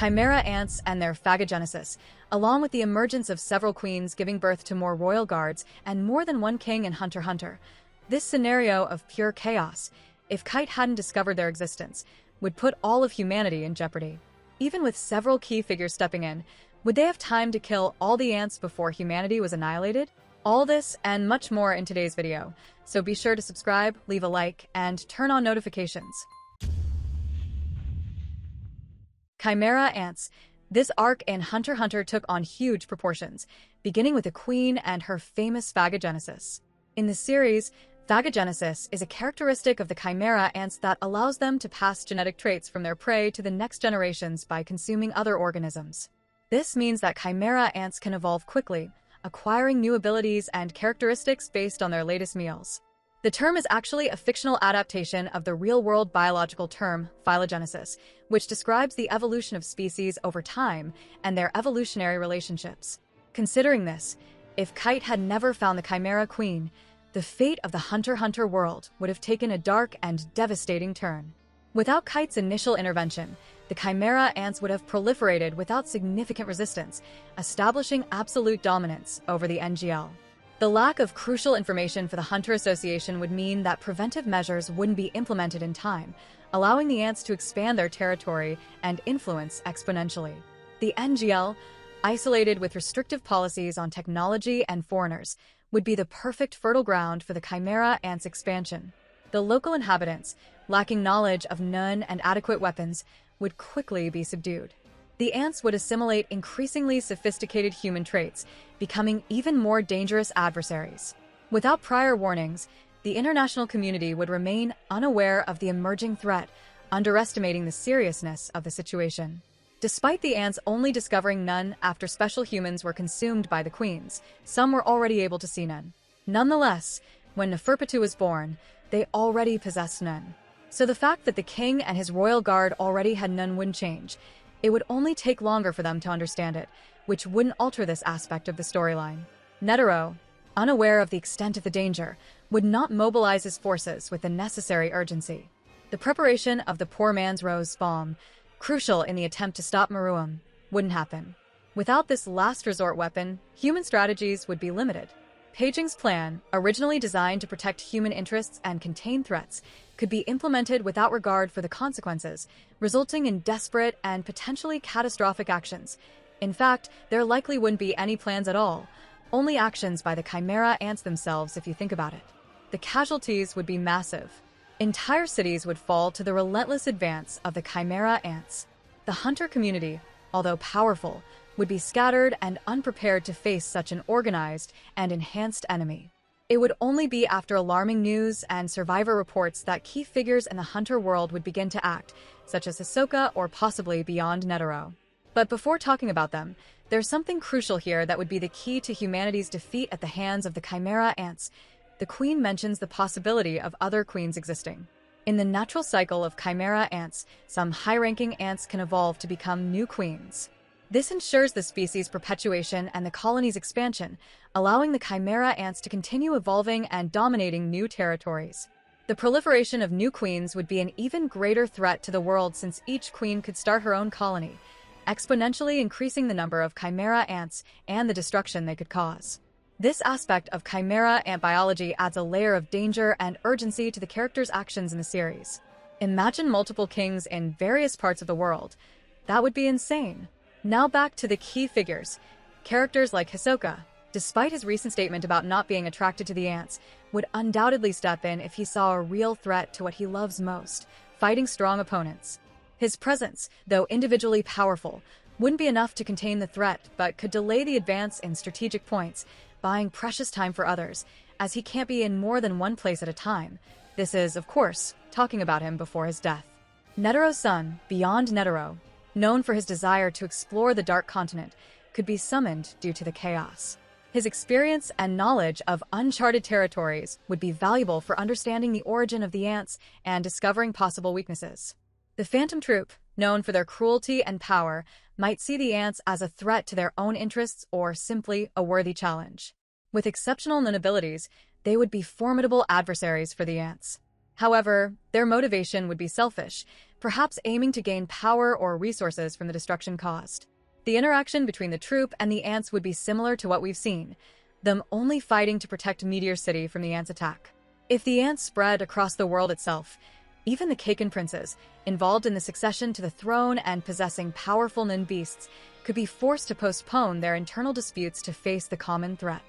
Chimera ants and their phagogenesis, along with the emergence of several queens giving birth to more royal guards and more than one king in Hunter x Hunter. This scenario of pure chaos, if Kite hadn't discovered their existence, would put all of humanity in jeopardy. Even with several key figures stepping in, would they have time to kill all the ants before humanity was annihilated? All this and much more in today's video, so be sure to subscribe, leave a like, and turn on notifications. Chimera ants. This arc in Hunter x Hunter took on huge proportions, beginning with the queen and her famous phagogenesis. In the series, phagogenesis is a characteristic of the chimera ants that allows them to pass genetic traits from their prey to the next generations by consuming other organisms. This means that chimera ants can evolve quickly, acquiring new abilities and characteristics based on their latest meals. The term is actually a fictional adaptation of the real-world biological term phylogenesis, which describes the evolution of species over time and their evolutionary relationships. Considering this, if Kite had never found the chimera queen, the fate of the Hunter x Hunter world would have taken a dark and devastating turn. Without Kite's initial intervention, the chimera ants would have proliferated without significant resistance, establishing absolute dominance over the NGL. The lack of crucial information for the Hunter Association would mean that preventive measures wouldn't be implemented in time, allowing the ants to expand their territory and influence exponentially. The NGL, isolated with restrictive policies on technology and foreigners, would be the perfect fertile ground for the chimera ants' expansion. The local inhabitants, lacking knowledge of none and adequate weapons, would quickly be subdued. The ants would assimilate increasingly sophisticated human traits, becoming even more dangerous adversaries. Without prior warnings, the international community would remain unaware of the emerging threat, underestimating the seriousness of the situation. Despite the ants only discovering none after special humans were consumed by the queens, some were already able to see none. Nonetheless, when Neferpitou was born, they already possessed none. So the fact that the king and his royal guard already had none wouldn't change. It would only take longer for them to understand it, which wouldn't alter this aspect of the storyline. Netero, unaware of the extent of the danger, would not mobilize his forces with the necessary urgency. The preparation of the poor man's rose balm, crucial in the attempt to stop Meruem, wouldn't happen. Without this last resort weapon, human strategies would be limited. Paging's plan, originally designed to protect human interests and contain threats, could be implemented without regard for the consequences, resulting in desperate and potentially catastrophic actions. In fact, there likely wouldn't be any plans at all, only actions by the chimera ants themselves if you think about it. The casualties would be massive. Entire cities would fall to the relentless advance of the chimera ants. The hunter community, although powerful, would be scattered and unprepared to face such an organized and enhanced enemy. It would only be after alarming news and survivor reports that key figures in the hunter world would begin to act, such as Hisoka or possibly beyond Netero. But before talking about them, there's something crucial here that would be the key to humanity's defeat at the hands of the chimera ants. The queen mentions the possibility of other queens existing. In the natural cycle of chimera ants, some high-ranking ants can evolve to become new queens. This ensures the species' perpetuation and the colony's expansion, allowing the chimera ants to continue evolving and dominating new territories. The proliferation of new queens would be an even greater threat to the world since each queen could start her own colony, exponentially increasing the number of chimera ants and the destruction they could cause. This aspect of chimera ant biology adds a layer of danger and urgency to the characters' actions in the series. Imagine multiple kings in various parts of the world. That would be insane. Now back to the key figures. Characters like Hisoka, despite his recent statement about not being attracted to the ants, would undoubtedly step in if he saw a real threat to what he loves most, fighting strong opponents. His presence, though individually powerful, wouldn't be enough to contain the threat, but could delay the advance in strategic points, buying precious time for others, as he can't be in more than one place at a time. This is, of course, talking about him before his death. Netero's son, Beyond Netero, known for his desire to explore the Dark Continent, could be summoned due to the chaos. His experience and knowledge of uncharted territories would be valuable for understanding the origin of the ants and discovering possible weaknesses. The Phantom Troop, known for their cruelty and power, might see the ants as a threat to their own interests or simply a worthy challenge. With exceptional known abilities, they would be formidable adversaries for the ants. However, their motivation would be selfish, perhaps aiming to gain power or resources from the destruction caused. The interaction between the troop and the ants would be similar to what we've seen, them only fighting to protect Meteor City from the ants' attack. If the ants spread across the world itself, even the Kaken princes, involved in the succession to the throne and possessing powerful Nin beasts, could be forced to postpone their internal disputes to face the common threat.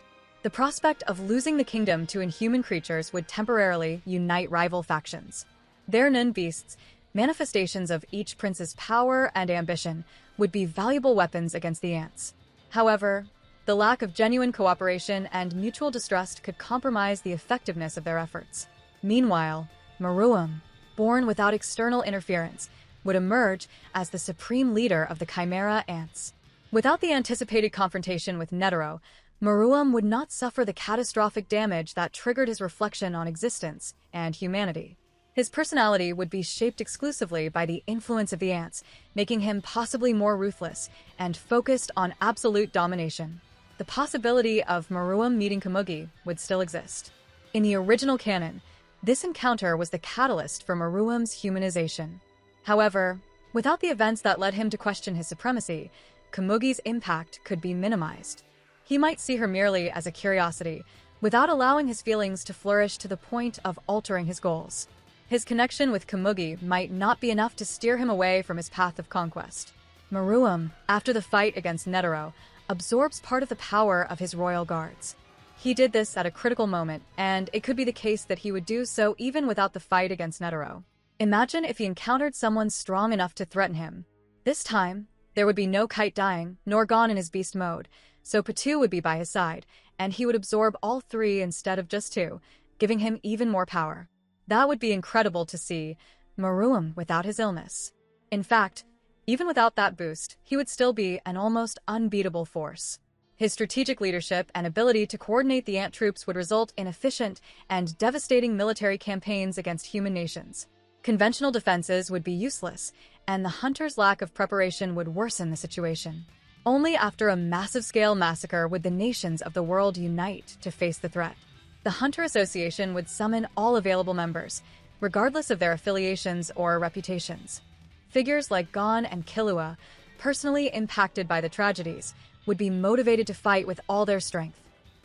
The prospect of losing the kingdom to inhuman creatures would temporarily unite rival factions. Their Nin beasts, manifestations of each prince's power and ambition, would be valuable weapons against the ants. However, the lack of genuine cooperation and mutual distrust could compromise the effectiveness of their efforts. Meanwhile, Maruam, born without external interference, would emerge as the supreme leader of the Chimera ants. Without the anticipated confrontation with Netero, Maruam would not suffer the catastrophic damage that triggered his reflection on existence and humanity. His personality would be shaped exclusively by the influence of the ants, making him possibly more ruthless and focused on absolute domination. The possibility of Maruam meeting Komugi would still exist. In the original canon, this encounter was the catalyst for Maruam's humanization. However, without the events that led him to question his supremacy, Komugi's impact could be minimized. He might see her merely as a curiosity, without allowing his feelings to flourish to the point of altering his goals. His connection with Komugi might not be enough to steer him away from his path of conquest. Maruam, after the fight against Netero, absorbs part of the power of his royal guards. He did this at a critical moment, and it could be the case that he would do so even without the fight against Netero. Imagine if he encountered someone strong enough to threaten him. This time, there would be no Kite dying, nor gone in his beast mode, so Patu would be by his side, and he would absorb all three instead of just two, giving him even more power. That would be incredible to see, Maruam without his illness. In fact, even without that boost, he would still be an almost unbeatable force. His strategic leadership and ability to coordinate the ant troops would result in efficient and devastating military campaigns against human nations. Conventional defenses would be useless, and the hunters' lack of preparation would worsen the situation. Only after a massive-scale massacre would the nations of the world unite to face the threat. The Hunter Association would summon all available members, regardless of their affiliations or reputations. Figures like Gon and Killua, personally impacted by the tragedies, would be motivated to fight with all their strength.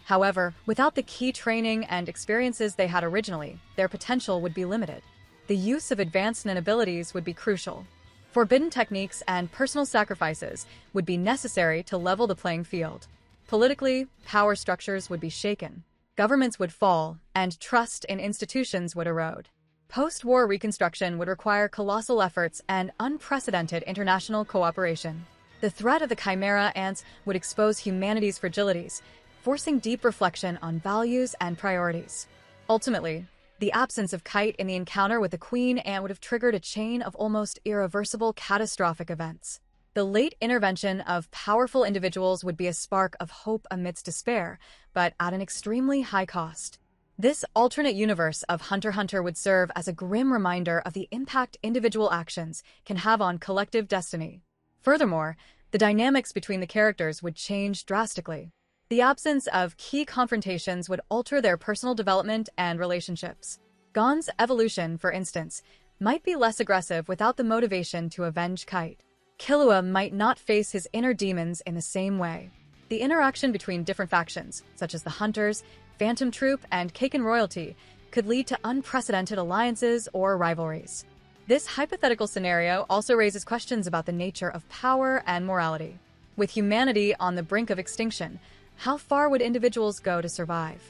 However, without the key training and experiences they had originally, their potential would be limited. The use of advanced Nin abilities would be crucial. Forbidden techniques and personal sacrifices would be necessary to level the playing field. Politically, power structures would be shaken. Governments would fall, and trust in institutions would erode. Post-war reconstruction would require colossal efforts and unprecedented international cooperation. The threat of the Chimera ants would expose humanity's fragilities, forcing deep reflection on values and priorities. Ultimately, the absence of Kite in the encounter with the queen ant would have triggered a chain of almost irreversible catastrophic events. The late intervention of powerful individuals would be a spark of hope amidst despair, but at an extremely high cost. This alternate universe of Hunter x Hunter would serve as a grim reminder of the impact individual actions can have on collective destiny. Furthermore, the dynamics between the characters would change drastically. The absence of key confrontations would alter their personal development and relationships. Gon's evolution, for instance, might be less aggressive without the motivation to avenge Kite. Killua might not face his inner demons in the same way. The interaction between different factions, such as the Hunters, Phantom Troop, and Kaken Royalty, could lead to unprecedented alliances or rivalries. This hypothetical scenario also raises questions about the nature of power and morality. With humanity on the brink of extinction, how far would individuals go to survive?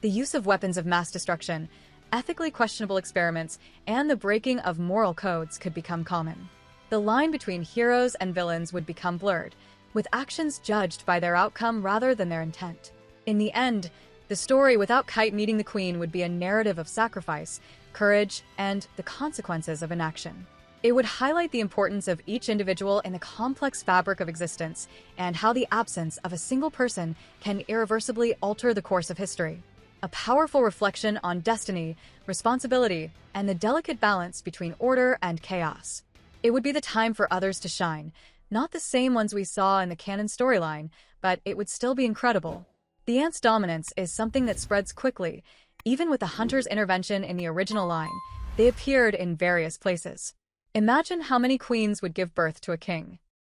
The use of weapons of mass destruction, ethically questionable experiments, and the breaking of moral codes could become common. The line between heroes and villains would become blurred, with actions judged by their outcome rather than their intent. In the end, the story without Kite meeting the Queen would be a narrative of sacrifice, courage, and the consequences of inaction. It would highlight the importance of each individual in the complex fabric of existence and how the absence of a single person can irreversibly alter the course of history. A powerful reflection on destiny, responsibility, and the delicate balance between order and chaos. It would be the time for others to shine, not the same ones we saw in the canon storyline, but it would still be incredible. The ants' dominance is something that spreads quickly. Even with the Hunter's intervention in the original line, they appeared in various places. Imagine how many queens would give birth to a king.